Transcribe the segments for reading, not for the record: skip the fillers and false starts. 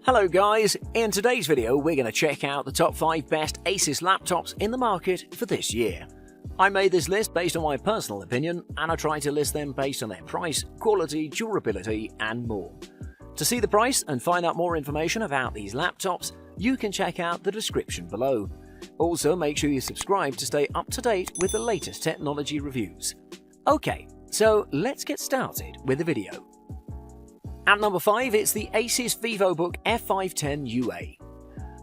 Hello guys, in today's video we're going to check out the top 5 best ASUS laptops in the market for this year. I made this list based on my personal opinion and I tried to list them based on their price, quality, durability and more. To see the price and find out more information about these laptops, you can check out the description below. Also make sure you subscribe to stay up to date with the latest technology reviews. Okay, so let's get started with the video. At number 5, it's the ASUS VivoBook F510UA.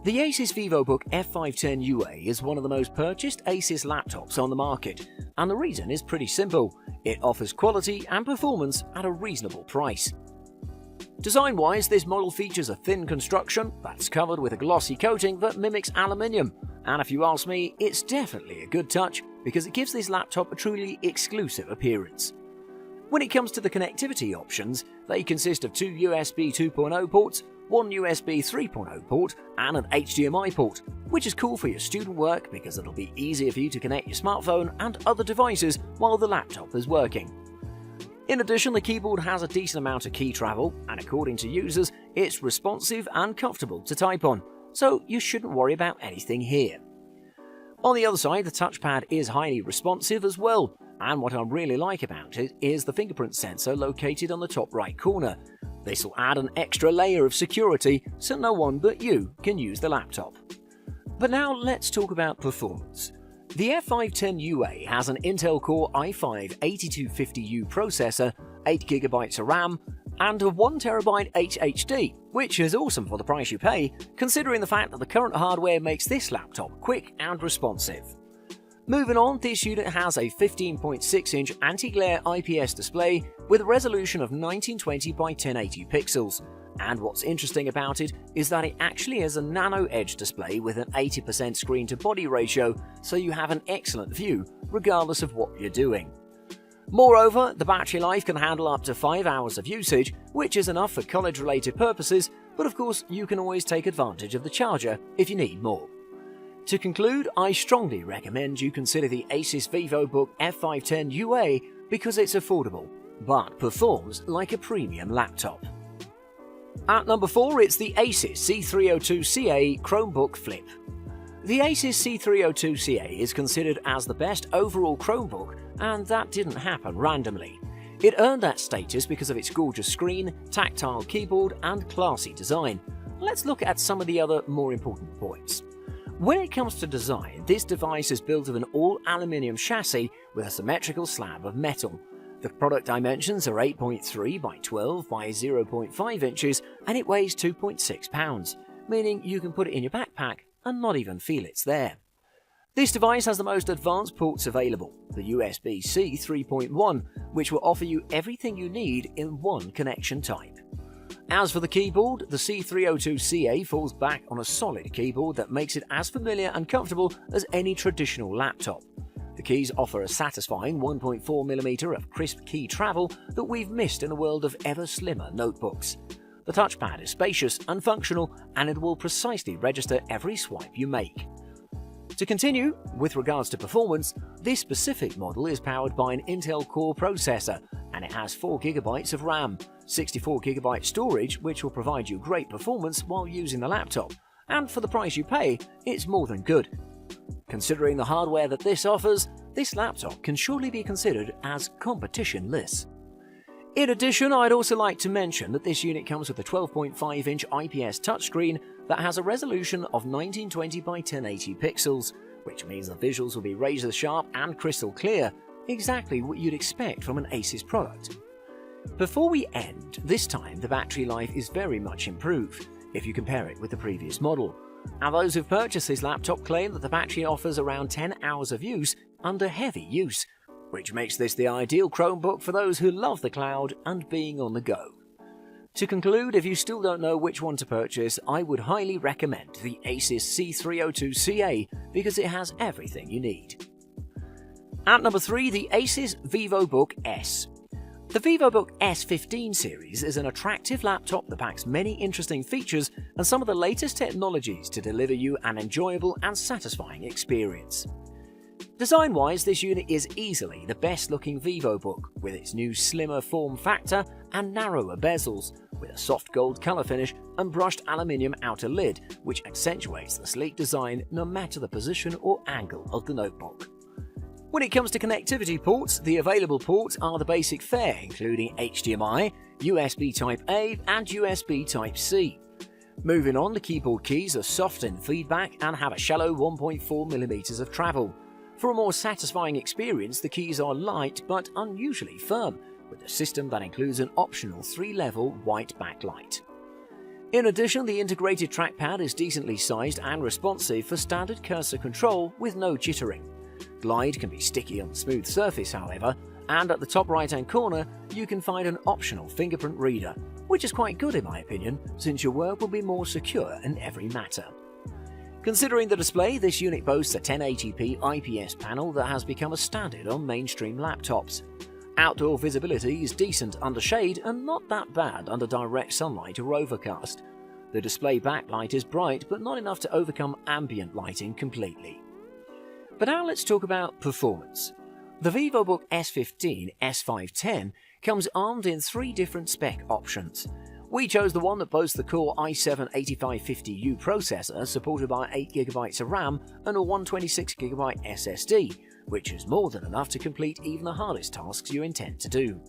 The ASUS VivoBook F510UA is one of the most purchased ASUS laptops on the market, and the reason is pretty simple. It offers quality and performance at a reasonable price. Design-wise, this model features a thin construction that's covered with a glossy coating that mimics aluminium, and if you ask me, it's definitely a good touch because it gives this laptop a truly exclusive appearance. When it comes to the connectivity options, they consist of 2 USB 2.0 ports, 1 USB 3.0 port, and an HDMI port, which is cool for your student work because it'll be easier for you to connect your smartphone and other devices while the laptop is working. In addition, the keyboard has a decent amount of key travel, and according to users, it's responsive and comfortable to type on, so you shouldn't worry about anything here. On the other side, the touchpad is highly responsive as well, and what I really like about it is the fingerprint sensor located on the top right corner. This will add an extra layer of security so no one but you can use the laptop. But now let's talk about performance. The F510UA has an Intel Core i5-8250U processor, 8GB of RAM, and a 1TB HDD, which is awesome for the price you pay, considering the fact that the current hardware makes this laptop quick and responsive. Moving on, this unit has a 15.6-inch anti-glare IPS display with a resolution of 1920 by 1080 pixels. And what's interesting about it is that it actually has a nano edge display with an 80% screen-to-body ratio, so you have an excellent view regardless of what you're doing. Moreover, the battery life can handle up to 5 hours of usage, which is enough for college-related purposes, but of course you can always take advantage of the charger if you need more. To conclude, I strongly recommend you consider the ASUS VivoBook F510UA because it's affordable, but performs like a premium laptop. At number 4, it's the ASUS C302CA Chromebook Flip. The ASUS C302CA is considered as the best overall Chromebook, and that didn't happen randomly. It earned that status because of its gorgeous screen, tactile keyboard, and classy design. Let's look at some of the other more important points. When it comes to design, this device is built of an all-aluminium chassis with a symmetrical slab of metal. The product dimensions are 8.3 by 12 by 0.5 inches and it weighs 2.6 pounds, meaning you can put it in your backpack and not even feel it's there. This device has the most advanced ports available, the USB-C 3.1, which will offer you everything you need in one connection type. As for the keyboard, the C302CA falls back on a solid keyboard that makes it as familiar and comfortable as any traditional laptop. The keys offer a satisfying 1.4mm of crisp key travel that we've missed in a world of ever slimmer notebooks. The touchpad is spacious and functional, and it will precisely register every swipe you make. To continue, with regards to performance, this specific model is powered by an Intel Core processor, and it has 4GB of RAM, 64GB storage, which will provide you great performance while using the laptop, and for the price you pay, it's more than good. Considering the hardware that this offers, this laptop can surely be considered as competition-less. In addition, I'd also like to mention that this unit comes with a 12.5-inch IPS touchscreen that has a resolution of 1920 by 1080 pixels, which means the visuals will be razor-sharp and crystal clear, exactly what you'd expect from an ASUS product. Before we end, this time the battery life is very much improved if you compare it with the previous model. And those who've purchased this laptop claim that the battery offers around 10 hours of use under heavy use, which makes this the ideal Chromebook for those who love the cloud and being on the go. To conclude, if you still don't know which one to purchase, I would highly recommend the ASUS C302CA because it has everything you need. At number 3, the ASUS VivoBook S. The VivoBook S15 series is an attractive laptop that packs many interesting features and some of the latest technologies to deliver you an enjoyable and satisfying experience. Design-wise, this unit is easily the best-looking VivoBook, with its new slimmer form factor and narrower bezels, with a soft gold color finish and brushed aluminium outer lid, which accentuates the sleek design no matter the position or angle of the notebook. When it comes to connectivity ports, the available ports are the basic fare, including HDMI, USB Type-A and USB Type-C. Moving on, the keyboard keys are soft in feedback and have a shallow 1.4mm of travel. For a more satisfying experience, the keys are light but unusually firm, with a system that includes an optional 3-level white backlight. In addition, the integrated trackpad is decently sized and responsive for standard cursor control with no jittering. Glide can be sticky on the smooth surface, however, and at the top right-hand corner you can find an optional fingerprint reader, which is quite good in my opinion, since your work will be more secure in every matter. Considering the display, this unit boasts a 1080p IPS panel that has become a standard on mainstream laptops. Outdoor visibility is decent under shade and not that bad under direct sunlight or overcast. The display backlight is bright but not enough to overcome ambient lighting completely. But now let's talk about performance. The VivoBook S15 S510 comes armed in 3 different spec options. We chose the one that boasts the Core i7-8550U processor supported by 8GB of RAM and a 126GB SSD, which is more than enough to complete even the hardest tasks you intend to do.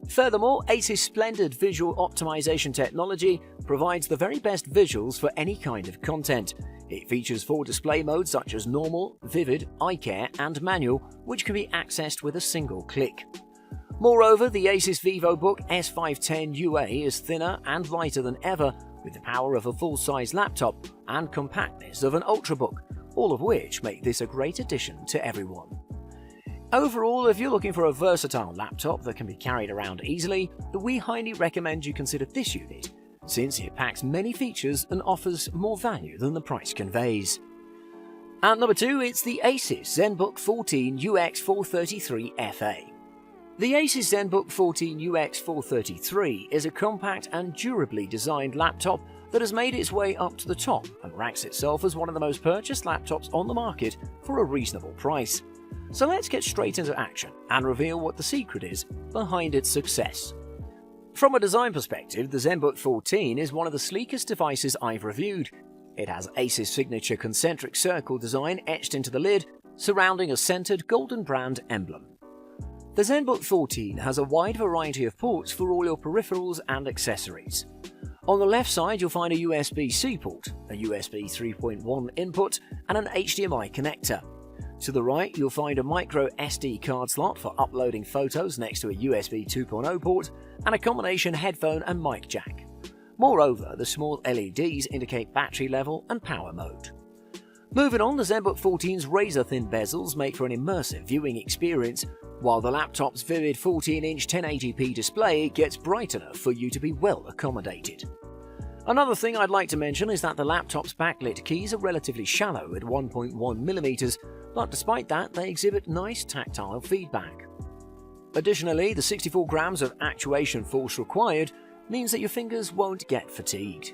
Furthermore, ASUS splendid visual optimization technology provides the very best visuals for any kind of content. It features 4 display modes such as Normal, Vivid, Eye Care and Manual, which can be accessed with a single click. Moreover, the ASUS VivoBook S510 UA is thinner and lighter than ever, with the power of a full-size laptop and compactness of an Ultrabook, all of which make this a great addition to everyone. Overall, if you're looking for a versatile laptop that can be carried around easily, we highly recommend you consider this unit, since it packs many features and offers more value than the price conveys. At number 2, it's the ASUS ZenBook 14 UX433FA. The ASUS ZenBook 14 UX433 is a compact and durably designed laptop that has made its way up to the top and ranks itself as one of the most purchased laptops on the market for a reasonable price. So let's get straight into action and reveal what the secret is behind its success. From a design perspective, the ZenBook 14 is one of the sleekest devices I've reviewed. It has ASUS signature concentric circle design etched into the lid, surrounding a centered golden brand emblem. The ZenBook 14 has a wide variety of ports for all your peripherals and accessories. On the left side you'll find a USB-C port, a USB 3.1 input and an HDMI connector. To the right you'll find a micro SD card slot for uploading photos next to a USB 2.0 port and a combination headphone and mic jack. Moreover, the small LEDs indicate battery level and power mode. Moving on, the ZenBook 14's razor-thin bezels make for an immersive viewing experience, while the laptop's vivid 14-inch 1080p display gets bright enough for you to be well accommodated. Another thing I'd like to mention is that the laptop's backlit keys are relatively shallow at 1.1mm, but despite that they exhibit nice tactile feedback. Additionally, the 64 grams of actuation force required means that your fingers won't get fatigued.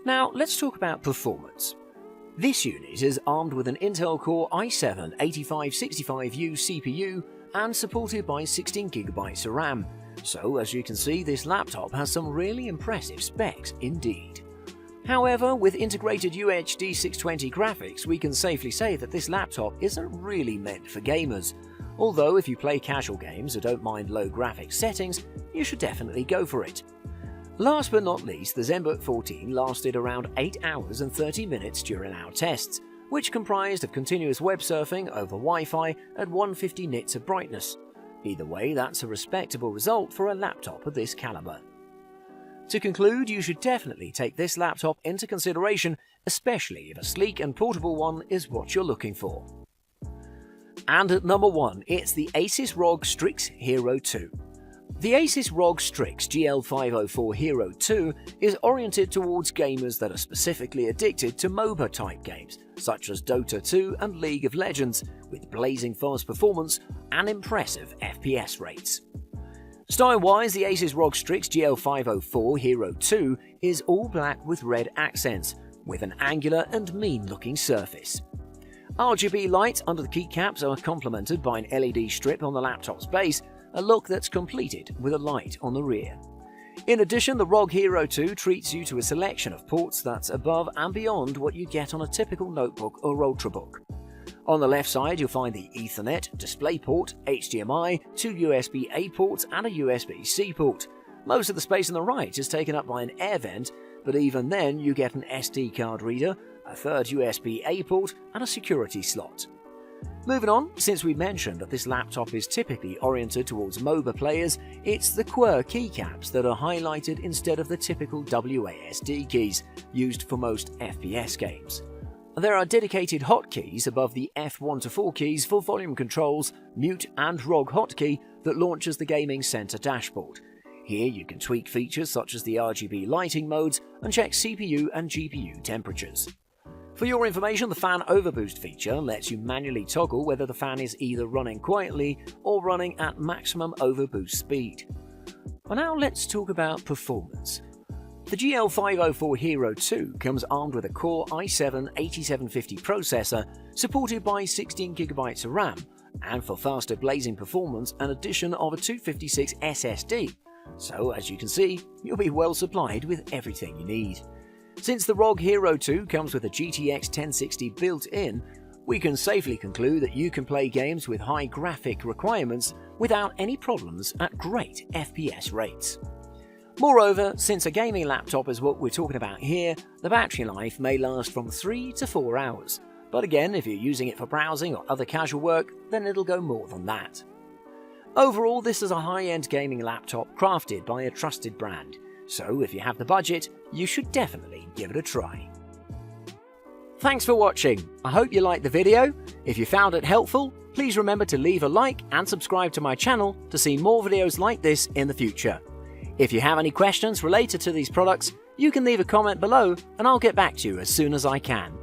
Now let's talk about performance. This unit is armed with an Intel Core i7-8565U CPU and supported by 16GB of RAM, so as you can see this laptop has some really impressive specs indeed. However, with integrated UHD 620 graphics we can safely say that this laptop isn't really meant for gamers, although if you play casual games or don't mind low graphics settings, you should definitely go for it. Last but not least, the ZenBook 14 lasted around 8 hours and 30 minutes during our tests, which comprised of continuous web surfing over Wi-Fi at 150 nits of brightness. Either way, that's a respectable result for a laptop of this caliber. To conclude, you should definitely take this laptop into consideration, especially if a sleek and portable one is what you're looking for. And at number 1, it's the ASUS ROG Strix Hero 2. The ASUS ROG Strix GL504 Hero 2 is oriented towards gamers that are specifically addicted to MOBA-type games, such as Dota 2 and League of Legends, with blazing fast performance and impressive FPS rates. Style-wise, the ASUS ROG Strix GL504 Hero 2 is all black with red accents, with an angular and mean-looking surface. RGB lights under the keycaps are complemented by an LED strip on the laptop's base, a look that's completed with a light on the rear. In addition, the ROG Hero 2 treats you to a selection of ports that's above and beyond what you get on a typical notebook or ultrabook. On the left side, you'll find the Ethernet, DisplayPort, HDMI, 2 USB-A ports and a USB-C port. Most of the space on the right is taken up by an air vent, but even then you get an SD card reader, a third USB-A port and a security slot. Moving on, since we mentioned that this laptop is typically oriented towards MOBA players, it's the QWER keycaps that are highlighted instead of the typical WASD keys used for most FPS games. There are dedicated hotkeys above the F1 to 4 keys for volume controls, mute and ROG hotkey that launches the Gaming Center dashboard. Here you can tweak features such as the RGB lighting modes and check CPU and GPU temperatures. For your information, the fan overboost feature lets you manually toggle whether the fan is either running quietly or running at maximum overboost speed. Well, now let's talk about performance. The GL504 Hero 2 comes armed with a Core i7-8750 processor supported by 16GB of RAM, and for faster blazing performance an addition of a 256 SSD. So as you can see, you'll be well supplied with everything you need. Since the ROG Hero 2 comes with a GTX 1060 built in, we can safely conclude that you can play games with high graphic requirements without any problems at great FPS rates. Moreover, since a gaming laptop is what we're talking about here, the battery life may last from 3 to 4 hours. But again, if you're using it for browsing or other casual work, then it'll go more than that. Overall, this is a high-end gaming laptop crafted by a trusted brand, so if you have the budget, you should definitely give it a try. Thanks for watching. I hope you liked the video. If you found it helpful, please remember to leave a like and subscribe to my channel to see more videos like this in the future. If you have any questions related to these products, you can leave a comment below and I'll get back to you as soon as I can.